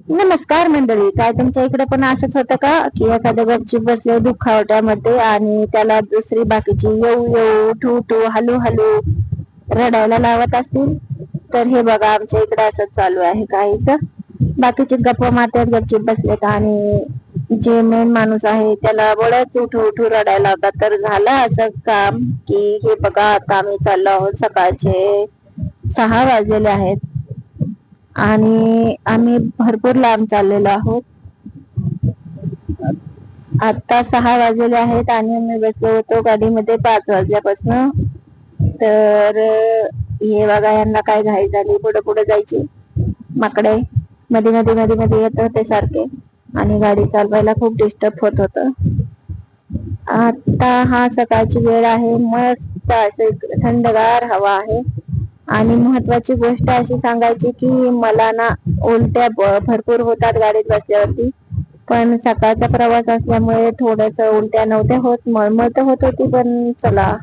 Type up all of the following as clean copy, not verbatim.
नमस्कार मंडळी. काय तुमच्या इकडे पण असंच होतं का की एखाद्या गपचीप बसले दुखावट्यामध्ये आणि त्याला दुसरी बाकीची येऊ येऊ उठू उठू हलू हलू रडायला लावत असतील? तर हे बघा, आमच्या इकडे असंच चालू आहे काहीच. बाकीचे गप्पा मारतात गपचीप बसलेत आणि जे मेन माणूस आहे त्याला बळच उठू उठू रडायला लावतात. तर झालं असं काम की हे बघा, आता आम्ही चाललो आहोत. सकाळचे 6 वाजलेले आहेत आणि आम्ही भरपूर लांब चाललेलो आहोत. आता 6 वाजलेले आहेत आणि आम्ही बसलो होतो गाडीमध्ये 5 वाजल्यापासून. तर हे बघा, यांना काय घाई झाली पुढे पुढे जायची. माकडे मध्ये मध्ये मध्ये मध्ये येत होते सारखे आणि गाडी चालवायला खूप डिस्टर्ब होत होतं. आता हा सकाळची वेळ आहे, मस्त असे थंडगार हवा आहे. आणि महत्वाची गोष्ट अशी सांगायची की मला ना उलट्या भरपूर होतात गाडीत बसल्यावरती. पण सकाळचा प्रवास असल्यामुळे थोडस उलट्या नव्हत्या होत, मळमळ तर होत होती, पण चला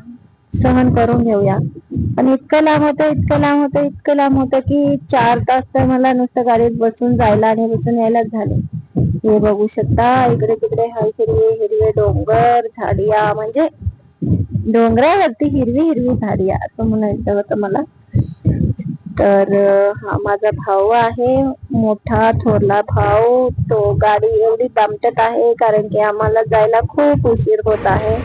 सहन करून घेऊया. पण इतकं लांब होतं, इतकं लांब होतं, इतकं लांब होतं की 4 तास तर मला नुसतं गाडीत बसून जायला आणि बसून यायलाच झाले. हे बघू शकता, इकडे तिकडे हिरवे हिरवे डोंगर झाडिया, म्हणजे डोंगरावरती हिरवी हिरवी झाडिया असं म्हणायचं होतं मला. तर हा माझा भाऊ आहे, मोठा थोरला भाऊ. तो गाडी एवढी दामटत आहे कारण की आम्हाला जायला खूप उशीर होत आहे.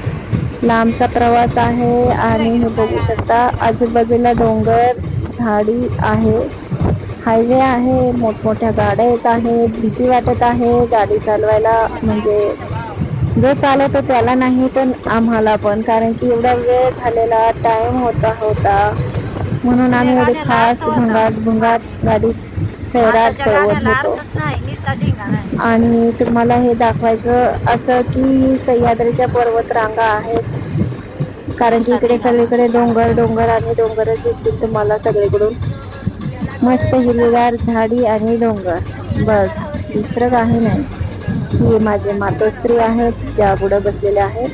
लांबचा प्रवास आहे आणि हे बघू शकता आजूबाजूला डोंगर झाडी आहे, हायवे आहे, मोठमोठ्या गाड्या येत आहेत. भीती वाटत आहे गाडी चालवायला, म्हणजे जो चालवतो त्याला नाही पण आम्हाला पण, कारण की एवढा वेळ झालेला, टाइम होता म्हणून आम्ही एवढे फास्ट भुंगाट गाडी शहरात पळवत होतो. आणि तुम्हाला हे दाखवायचं असं की सह्याद्रीच्या पर्वतरांगा आहेत, कारण की इकडे सगळीकडे डोंगर डोंगर आणि डोंगरच दिसतील तुम्हाला सगळीकडून. मस्त हिरवीगार झाडी आणि डोंगर, बस दुसरं काही नाही. हे माझे मातोश्री आहेत ज्या पुढे बसलेल्या आहेत.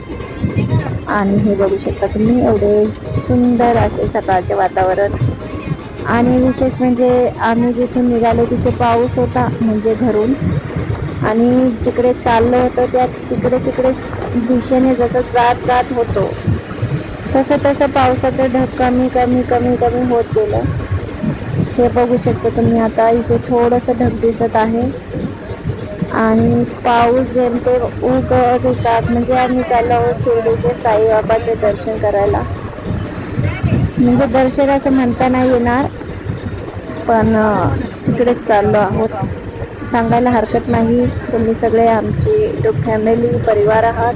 आणि हे बघू शकता तुम्ही एवढे सुंदर असे सकाळचे वातावरण. आणि विशेष म्हणजे आम्ही जिथून निघालो तिथे पाऊस होता, म्हणजे घरून, आणि जिकडे चाललो होतो त्या तिकडे तिकडे दिशेने जसं जात जात होतो तसं तसं पावसाचं ढग कमी कमी कमी कमी होत गेलं. हे बघू शकता तुम्ही. आता इथे थोडस ढग दिसत आहे आणि पाऊस जेमतेम उगत होतात. म्हणजे आम्ही चाललो आहोत शिर्डीचे साईबाबाचे दर्शन करायला. म्हणजे दर्शन असं म्हणता नाही येणार, पण तिकडेच चाललो आहोत. सांगायला हरकत नाही, तुम्ही सगळे आमची फॅमिली परिवार आहात.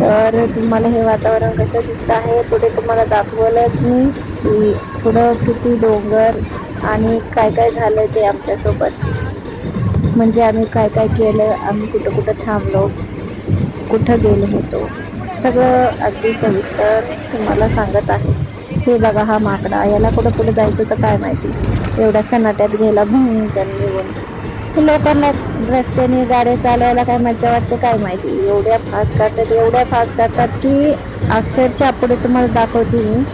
तर तुम्हाला हे वातावरण कसं दिसत आहे पुढे तुम्हाला दाखवलंच मी की पुढं किती डोंगर आणि काय काय झालं ते आमच्यासोबत. म्हणजे आम्ही काय काय केलं, आम्ही कुठं कुठं थांबलो, कुठं गेलो होतो, सगळं अगदी सविस्तर तुम्हाला सांगत आहे. हे बघा, हा माकडा, याला कुठं कुठं जायचं तर काय माहिती, एवढ्या सन्नाट्यात गेला भूमिका निघून. लोकांना रस्त्याने गाड्या चालवायला काय मजा वाटते काय माहिती, एवढ्या फास्ट करतात, एवढ्या फास्ट करतात की अक्षरशः पुढे तुम्हाला दाखवते मी.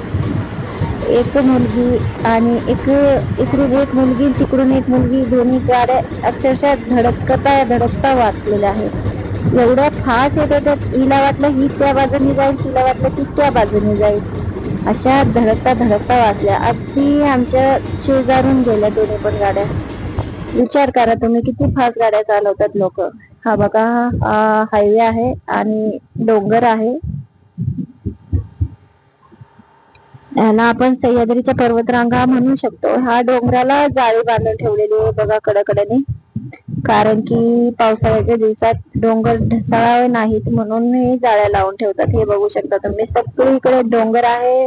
एक मुलगी आणि इकडून एक मुलगी, तिकडून एक मुलगी, दोन्ही गाड्या अक्षरशः धडकता वाचलेल्या आहेत. एवढ्या फास्ट येतात, हिला वाटलं ही त्या बाजूने जाईल, तिला वाटलं ती त्या बाजूने जाईल, अशा धडकता वाचल्या. अगदी आमच्या शेजारून गेल्या दोन्ही पण गाड्या. विचार करा तुम्ही किती फास्ट गाड्या चालवतात लोक. हा बघा, हायवे आहे आणि डोंगर आहे. याला आपण सह्याद्रीच्या पर्वतरांगा म्हणू शकतो. हा डोंगराला जाळी बांधून ठेवलेली आहे बघा कडेकडेने, कारण की पावसाळ्याच्या दिवसात डोंगर ढसाळ नाहीत म्हणून हे जाळ्या लावून ठेवतात. हे बघू शकता तुम्ही, सगळीकडे डोंगर आहे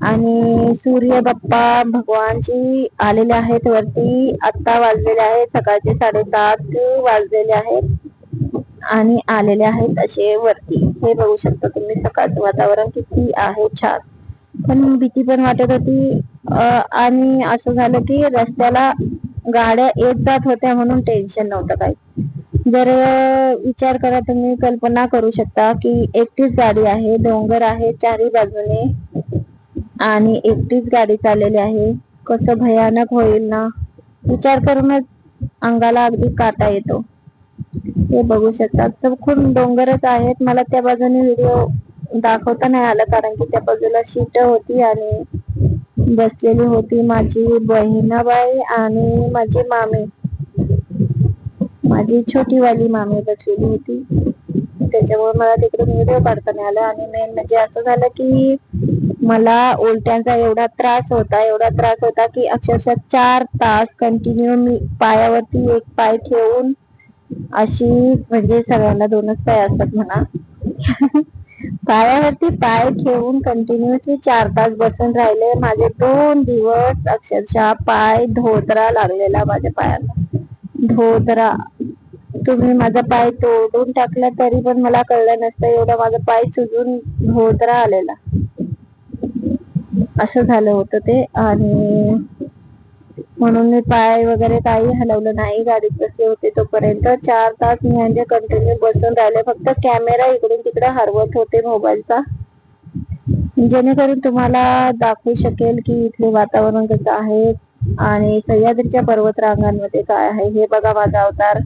आणि सूर्य बाप्पा भगवानजी आलेले आहेत वरती. आता वाजलेले आहेत सकाळचे 7:30 वाजलेले आहेत आणि आलेले आहेत असे वरती. हे बघू शकता तुम्ही, सकाळचं वातावरण किती आहे छान. पण भीती पण वाटत होती आणि असं झालं की रस्त्याला गाड्या येत जात होत्या म्हणून टेन्शन नव्हतं काही. जर विचार करा तुम्ही, कल्पना करू शकता की एकटीच गाडी आहे, डोंगर आहे चारी बाजूने आणि एकटीच गाडी चाललेली आहे, कसं भयानक होईल ना. विचार करूनच अंगाला अगदी काटा येतो. हे बघू शकता, तर खूप डोंगरच आहेत. मला त्या बाजूने व्हिडिओ दाखवता नाही आला, कारण की त्या बाजूला शीट होती आणि बसलेली होती माझी बहिणाबाई आणि माझी मामी, माझी छोटीवाली मामी बसलेली होती. त्याच्यामुळे मला तिकडून व्हिडिओ काढता नाही आला. आणि मेन म्हणजे असं झालं की मला उलट्यांचा एवढा त्रास होता की अक्षरशः 4 तास कंटिन्यू मी पायावरती एक पाय ठेवून अशी, म्हणजे सगळ्यांना 2च पाय असतात म्हणा, पायावरती पाय ठेवून कंटिन्युअसली 4 तास बसून राहिले. माझे 2 दिवस अक्षरशः पाय धोदरा लागलेला, माझ्या पायाला धोदरा. तुम्ही माझा पाय तोडून टाकला तरी पण मला कळलं नसतं, एवढा माझा पाय सुजून धोदरा आलेला, असं झालं होतं ते. आणि म्हणून मी पाय वगैरे काही हलवलं नाही गाडीत बसले होते तोपर्यंत. 4 तास मी म्हणजे कंटिन्यू बसून राहिले. फक्त कॅमेरा इकडून तिकडे हरवत होते मोबाईलचा, जेणेकरून तुम्हाला दाखवू शकेल की इथले वातावरण कसं आहे आणि सह्याद्रीच्या पर्वत रांगांमध्ये काय आहे. हे बघा माझा अवतार,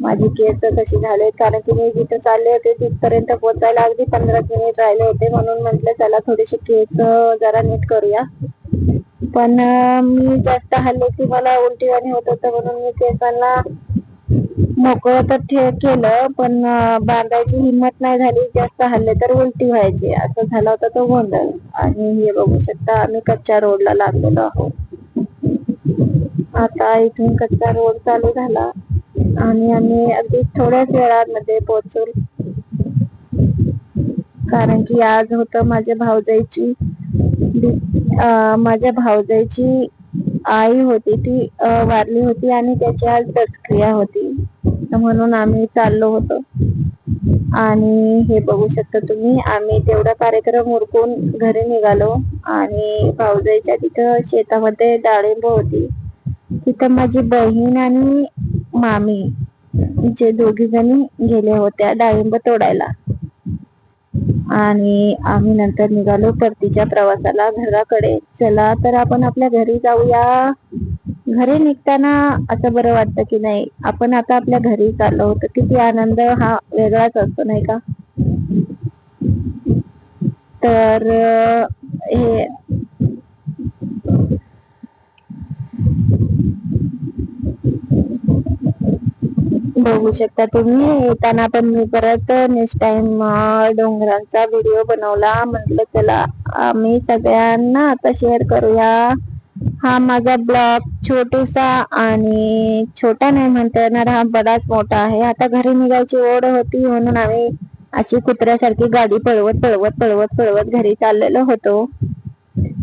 माझी केस कशी झाले, कारण की मी जिथे चालले होते तिथपर्यंत पोहोचायला अगदी 15 मिनिट राहिले होते. म्हणून म्हटलं चला थोडीशी केस जरा नीट करूया. पण मी जास्त हल्ले की मला उलटीवाणी होत होतं, म्हणून मी केसांना मोकळं तर केलं, पण बांधायची हिंमत नाही झाली. जास्त हल्ले तर उलटी व्हायची, असं झाला होता तो गोंधळ. आणि हे बघू शकता, आम्ही कच्च्या रोडला लागलेलो आहोत. आता इथून कच्चा रोड चालू झाला आणि आम्ही अगदी थोड्याच वेळामध्ये पोहोचू, कारण की आज होतं माझ्या भाऊजाईची आई होती, ती वारली होती आणि त्याची आज दशक्रिया होती, म्हणून आम्ही चाललो होतो. आणि हे बघू शकता तुम्ही, आम्ही तेवढा कार्यक्रम उरकून घरी निघालो. आणि भाऊजाईच्या तिथं शेतामध्ये डाळिंब होती, तिथं माझी बहीण आणि मामी जे 2घी जणी गेल्या होत्या डाळिंब तोडायला. आणि आम्ही नंतर निघालो परतीच्या प्रवासाला घराकडे. चला तर आपण आपल्या घरी जाऊया. घरी निघताना असं बरं वाटतं की नाही, आपण आता आपल्या घरी चाललो होतो. किती आनंद हा वेगळाच असतो, नाही का? तर हे बघू शकता तुम्ही. येताना पण मी परत नेक्स्ट टाइम डोंगरांचा व्हिडिओ बनवला. म्हटलं चला आम्ही सगळ्यांना आता शेअर करूया. हा माझा ब्लॉग छोटूसा, आणि छोटा नाही म्हणता येणार, हा बराच मोठा आहे. आता घरी निघायची ओढ होती म्हणून आम्ही अशी कुत्र्यासारखी गाडी पळवत पळवत पळवत पळवत घरी चाललेलो होतो.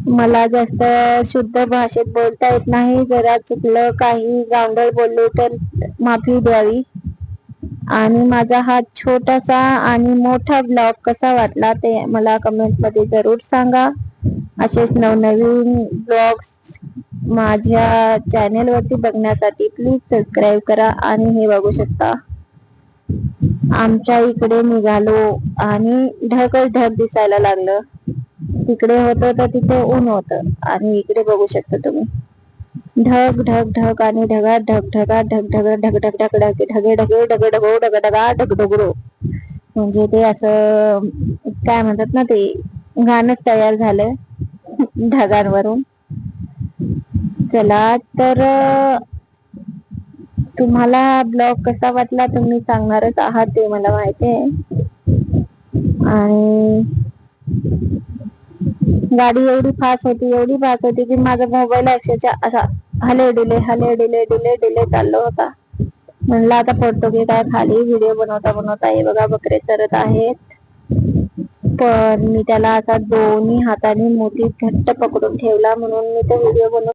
मला जास्त शुद्ध भाषेत बोलता येत नाही, जरा चुकलं काही गावंढळ बोललो तर माफी द्यावी. आणि माझा हा छोटासा आणि मोठा ब्लॉग कसा वाटला ते मला कमेंट मध्ये जरूर सांगा. असेच नवनवीन ब्लॉग्स माझ्या चॅनेल वरती बघण्यासाठी प्लीज सबस्क्राईब करा. आणि हे बघू शकता, आमच्या इकडे निघालो आणि ढगच ढग दिसायला लागलं. तिकडे होतं तर तिथे ऊन होतं, आणि इकडे बघू शकता तुम्ही ढग ढग ढग आणि ढगा ढग ढगा ढग ढग ढग ढग ढग ढगे ढगे ढगे ढग ढगो ढग ढगा ढग ढगडो, म्हणजे ते असं काय म्हणतात ना, ते गाणंच तयार झालं ढगांवरून. चला तर तुम्हाला ब्लॉग कसा वाटला तुम्ही सांगणारच आहात, ते मला माहिती आहे. आणि गाडी एवढी फास्ट होती की माझा मोबाईल अक्षरशः असा हले डिले चाललो होता. म्हणलं आता पडतो की काय खाली. व्हिडिओ बनवता बनवता हे बघा बकरे चरत आहेत, पण मी त्याला असा दोन्ही हाताने मोठी घट्ट पकडून ठेवला, म्हणून मी तो व्हिडिओ बनवत